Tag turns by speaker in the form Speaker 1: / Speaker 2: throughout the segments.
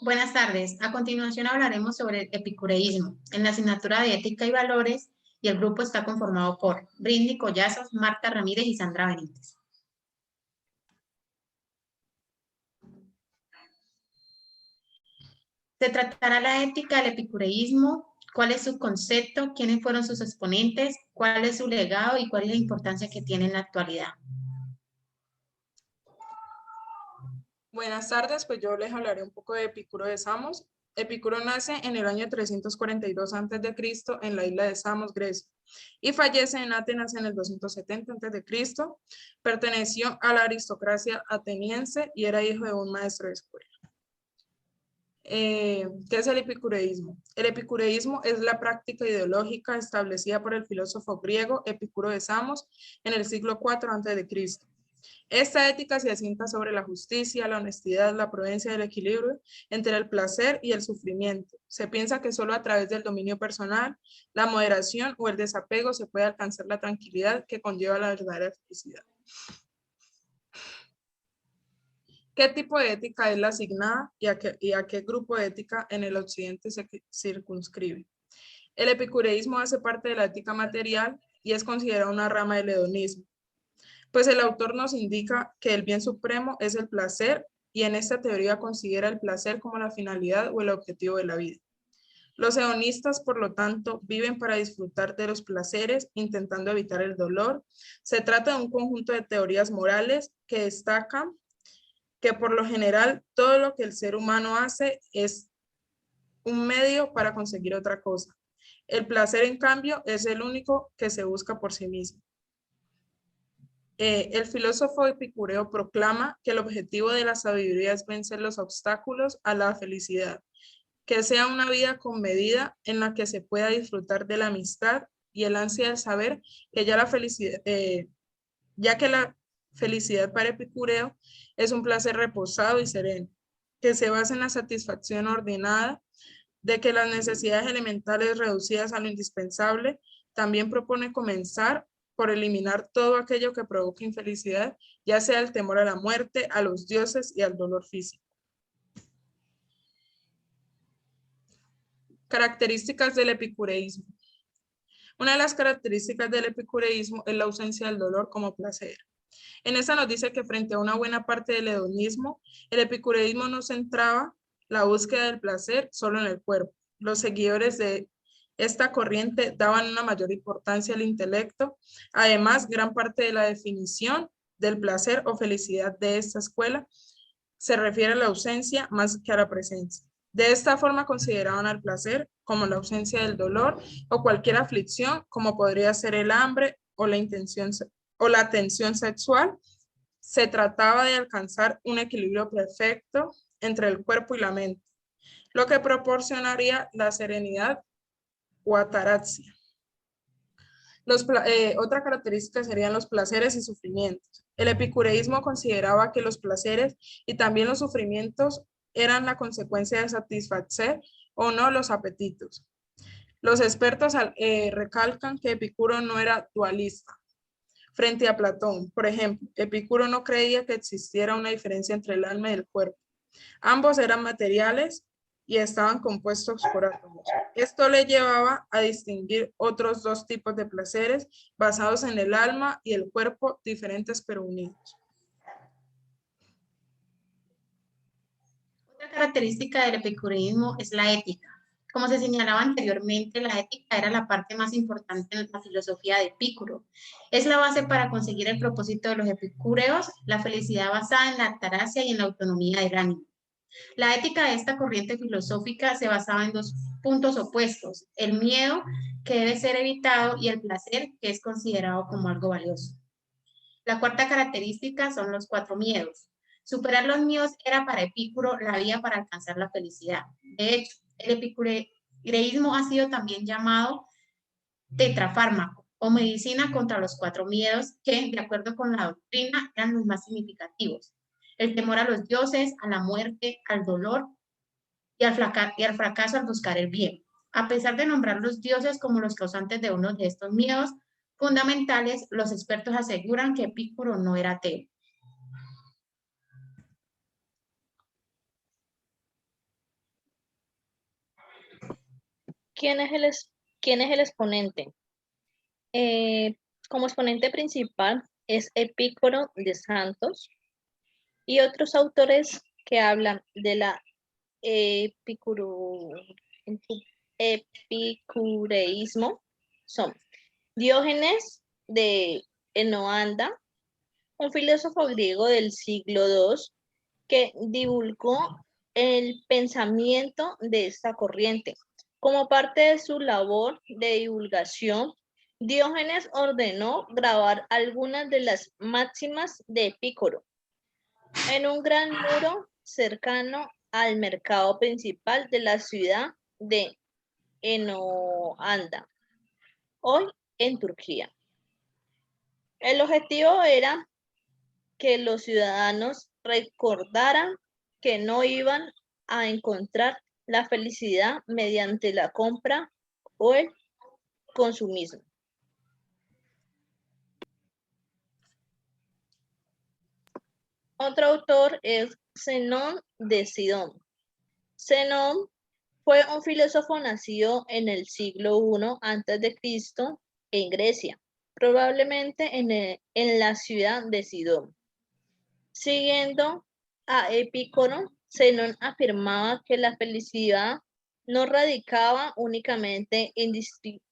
Speaker 1: Buenas tardes. A continuación hablaremos sobre el epicureísmo en la asignatura de Ética y Valores y el grupo está conformado por Brindy Collazos, Marta Ramírez y Sandra Benítez. Se tratará la ética del epicureísmo, cuál es su concepto, quiénes fueron sus exponentes, cuál es su legado y cuál es la importancia que tiene en la actualidad.
Speaker 2: Buenas tardes, pues yo les hablaré un poco de Epicuro de Samos. Epicuro nace en el año 342 a.C. en la isla de Samos, Grecia, y fallece en Atenas en el 270 a.C. Perteneció a la aristocracia ateniense y era hijo de un maestro de escuela. ¿Qué es el epicureísmo? El epicureísmo es la práctica ideológica establecida por el filósofo griego Epicuro de Samos en el siglo IV a.C. Esta ética se asienta sobre la justicia, la honestidad, la prudencia y el equilibrio entre el placer y el sufrimiento. Se piensa que solo a través del dominio personal, la moderación o el desapego se puede alcanzar la tranquilidad que conlleva la verdadera felicidad. ¿Qué tipo de ética es la asignada y a qué grupo de ética en el occidente se circunscribe? El epicureísmo hace parte de la ética material y es considerado una rama del hedonismo. Pues el autor nos indica que el bien supremo es el placer y en esta teoría considera el placer como la finalidad o el objetivo de la vida. Los hedonistas, por lo tanto, viven para disfrutar de los placeres, intentando evitar el dolor. Se trata de un conjunto de teorías morales que destacan que por lo general todo lo que el ser humano hace es un medio para conseguir otra cosa. El placer, en cambio, es el único que se busca por sí mismo. El filósofo epicúreo proclama que el objetivo de la sabiduría es vencer los obstáculos a la felicidad, que sea una vida con medida en la que se pueda disfrutar de la amistad y el ansia del saber que ya la felicidad para Epicúreo es un placer reposado y sereno, que se basa en la satisfacción ordenada de que las necesidades elementales reducidas a lo indispensable. También propone comenzar por eliminar todo aquello que provoque infelicidad, ya sea el temor a la muerte, a los dioses y al dolor físico. Características del epicureísmo. Una de las características del epicureísmo es la ausencia del dolor como placer. En esta nos dice que frente a una buena parte del hedonismo, el epicureísmo no centraba la búsqueda del placer solo en el cuerpo. Los seguidores de esta corriente daban una mayor importancia al intelecto. Además, gran parte de la definición del placer o felicidad de esta escuela se refiere a la ausencia más que a la presencia. De esta forma consideraban al placer como la ausencia del dolor o cualquier aflicción, como podría ser el hambre o la tensión sexual. Se trataba de alcanzar un equilibrio perfecto entre el cuerpo y la mente, lo que proporcionaría la serenidad o ataraxia. Otra característica serían los placeres y sufrimientos. El epicureísmo consideraba que los placeres y también los sufrimientos eran la consecuencia de satisfacer o no los apetitos. Los expertos recalcan que Epicuro no era dualista frente a Platón. Por ejemplo, Epicuro no creía que existiera una diferencia entre el alma y el cuerpo. Ambos eran materiales y estaban compuestos por átomos. Esto le llevaba a distinguir otros dos tipos de placeres basados en el alma y el cuerpo, diferentes pero unidos.
Speaker 1: Otra característica del epicureísmo es la ética. Como se señalaba anteriormente, la ética era la parte más importante en la filosofía de Epicuro. Es la base para conseguir el propósito de los epicúreos, la felicidad basada en la ataraxia y en la autonomía del ánimo. La ética de esta corriente filosófica se basaba en dos puntos opuestos, el miedo, que debe ser evitado, y el placer, que es considerado como algo valioso. La cuarta característica son los cuatro miedos. Superar los miedos era para Epicuro la vía para alcanzar la felicidad. De hecho, el epicureísmo ha sido también llamado tetrafármaco o medicina contra los cuatro miedos que, de acuerdo con la doctrina, eran los más significativos. El temor a los dioses, a la muerte, al dolor y al fracaso al buscar el bien. A pesar de nombrar los dioses como los causantes de uno de estos miedos fundamentales, los expertos aseguran que Epicuro no era ateo.
Speaker 3: ¿Quién es el exponente? Como exponente principal es Epicuro de Santos y otros autores que hablan de la epicuro- epicureísmo son Diógenes de Enoanda, un filósofo griego del siglo II que divulgó el pensamiento de esta corriente. Como parte de su labor de divulgación, Diógenes ordenó grabar algunas de las máximas de Epicuro en un gran muro cercano al mercado principal de la ciudad de Enoanda, hoy en Turquía. El objetivo era que los ciudadanos recordaran que no iban a encontrar la felicidad mediante la compra o el consumismo. Otro autor es Zenón de Sidón. Zenón fue un filósofo nacido en el siglo I a.C. en Grecia, probablemente en la ciudad de Sidón. Siguiendo a Epicuro, Zenón afirmaba que la felicidad no radicaba únicamente en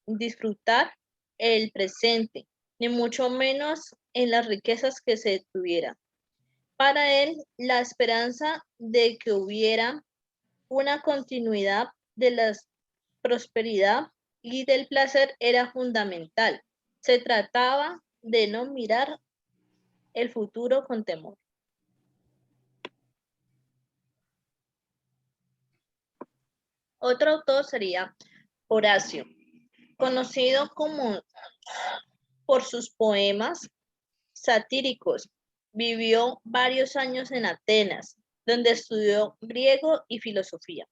Speaker 3: disfrutar el presente, ni mucho menos en las riquezas que se tuvieran. Para él, la esperanza de que hubiera una continuidad de la prosperidad y del placer era fundamental. Se trataba de no mirar el futuro con temor. Otro autor sería Horacio, conocido por sus poemas satíricos. Vivió varios años en Atenas, donde estudió griego y filosofía,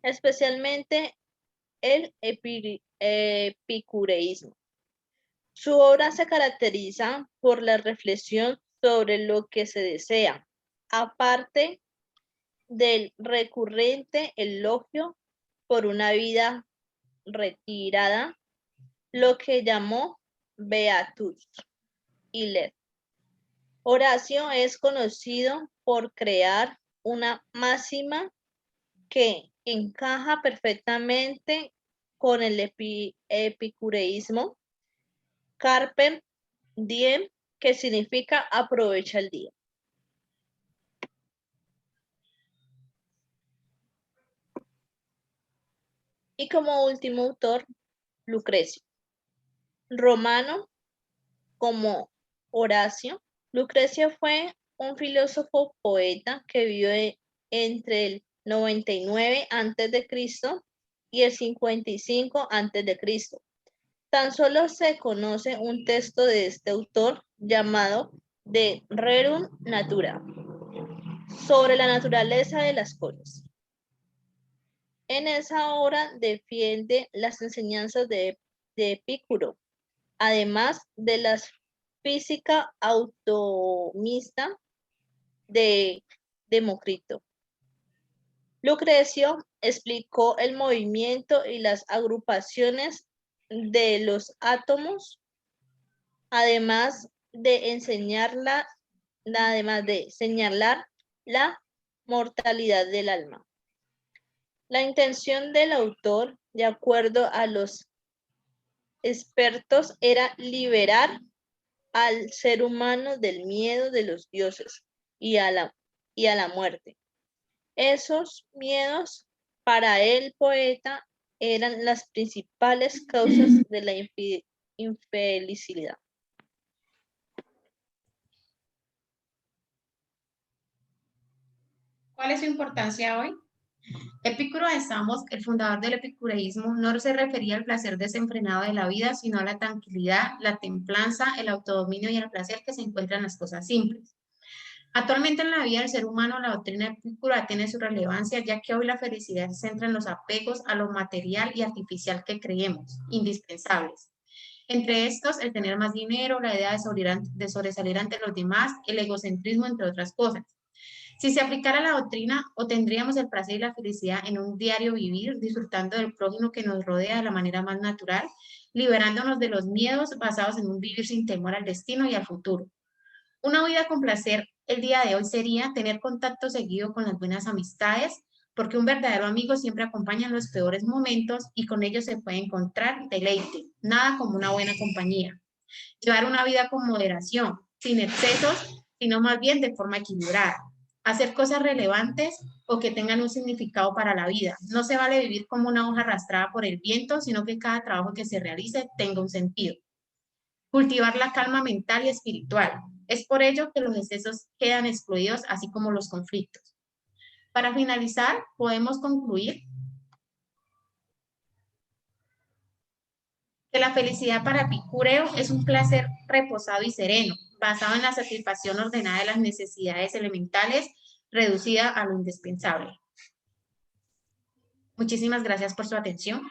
Speaker 3: especialmente el epicureísmo. Su obra se caracteriza por la reflexión sobre lo que se desea, aparte del recurrente elogio por una vida retirada, lo que llamó Beatus y Led. Horacio es conocido por crear una máxima que encaja perfectamente con el epicureísmo, carpe diem, que significa aprovecha el día. Y como último autor, Lucrecio. Romano como Horacio, Lucrecio fue un filósofo poeta que vivió entre el 99 a.C. y el 55 a.C. Tan solo se conoce un texto de este autor llamado De Rerum Natura, sobre la naturaleza de las cosas. En esa obra defiende las enseñanzas de Epicuro, además de la física automista de Demócrito. Lucrecio explicó el movimiento y las agrupaciones de los átomos, además de señalar la mortalidad del alma. La intención del autor, de acuerdo a los expertos, era liberar al ser humano del miedo de los dioses y a la muerte. Esos miedos para el poeta eran las principales causas de la infelicidad.
Speaker 1: ¿Cuál es su importancia hoy? Epicuro de Samos, el fundador del epicureísmo, no se refería al placer desenfrenado de la vida, sino a la tranquilidad, la templanza, el autodominio y el placer que se encuentran en las cosas simples. Actualmente en la vida del ser humano, la doctrina epicúrea tiene su relevancia, ya que hoy la felicidad se centra en los apegos a lo material y artificial que creemos indispensables. Entre estos, el tener más dinero, la idea de sobresalir ante los demás, el egocentrismo, entre otras cosas. Si se aplicara la doctrina, obtendríamos el placer y la felicidad en un diario vivir, disfrutando del prójimo que nos rodea de la manera más natural, liberándonos de los miedos basados en un vivir sin temor al destino y al futuro. Una vida con placer el día de hoy sería tener contacto seguido con las buenas amistades, porque un verdadero amigo siempre acompaña en los peores momentos y con ellos se puede encontrar deleite, nada como una buena compañía. Llevar una vida con moderación, sin excesos, sino más bien de forma equilibrada. Hacer cosas relevantes o que tengan un significado para la vida. No se vale vivir como una hoja arrastrada por el viento, sino que cada trabajo que se realice tenga un sentido. Cultivar la calma mental y espiritual. Es por ello que los excesos quedan excluidos, así como los conflictos. Para finalizar, podemos concluir que la felicidad para Epicúreo es un placer reposado y sereno, basado en la satisfacción ordenada de las necesidades elementales, reducida a lo indispensable. Muchísimas gracias por su atención.